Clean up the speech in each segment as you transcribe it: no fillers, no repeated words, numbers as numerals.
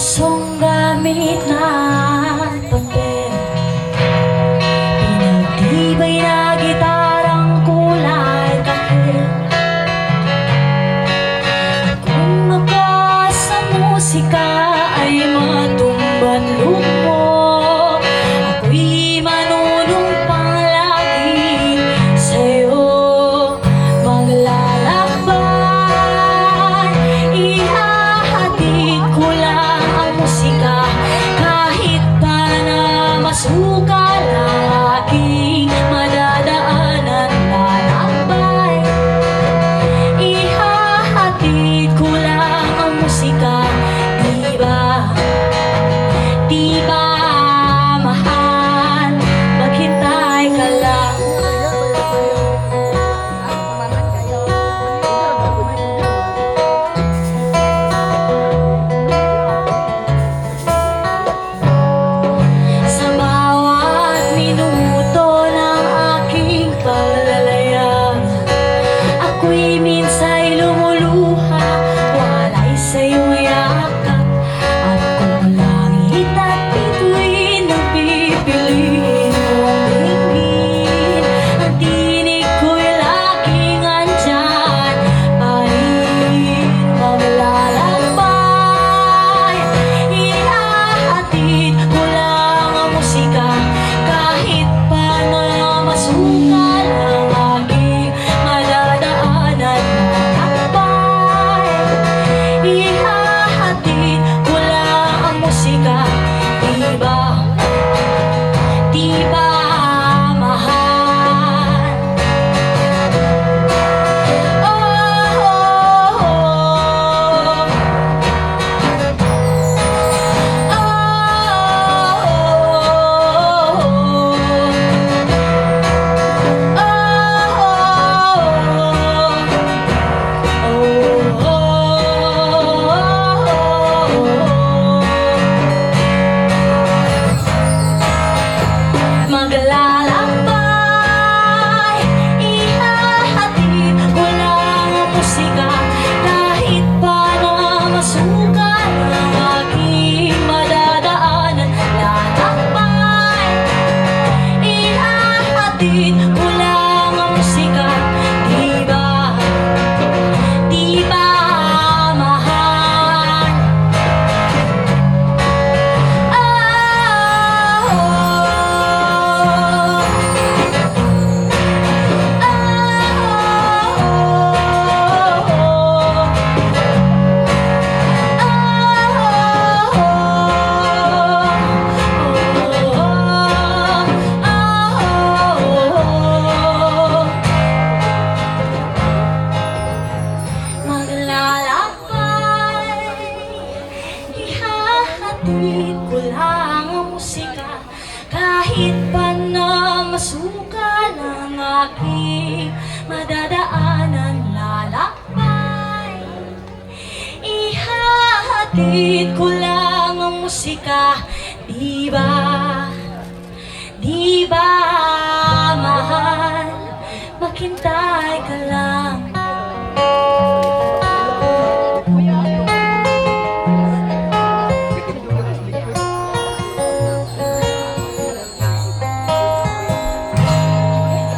pirasong gamit na papel, pinagtibay na gitarang kulay kahit. Kung ako sa musika ay matumban lumo, ako'y manunumpang lagi sa'yo maglalakbay. Ihahatid ko lang ang musika kahit pa na masukal ang aking madadaanan lalakbay. Ihahatid ko lang ang musika, di ba? Di ba, mahal? Maghintay ka lang. Sa bawat minuto ng aking paglalayag, ako'y minsa'y lumuluha, walay sa'yong yakap. At kung langit at bituin ang pipiliin kong dinggin, ang tinig ko'y laging andyan pa rin maglalakbay. Ihahatid ko lang ang musika kahit pa na masukal ang aking madadaanan lalakbay. Ihahatid ko lang ang musika, di ba? Di ba, mahal? Oh, oh, oh. Maglalakbay, ihahatid ko lang ang musika kahit pa na masukal ang aking madadaanan lalakbay. Ihahatid ko lang ang musika, di ba? Di ba, mahal? Maglalakbay, ihahatid ko lang ang musika kahit pa na masukal ang aking madadaanan lalakbay. Ihahatid ko lang ang musika, di ba? Di ba, mahal? Maghintay ka lang.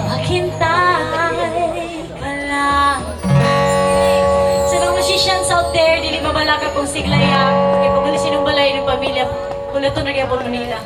Maghintay ka lang. Sa mga musicians out there, dili mabalaka pong siglaya, kaya pag sinong balay ng pamilya, kung ito na kaya po Manila.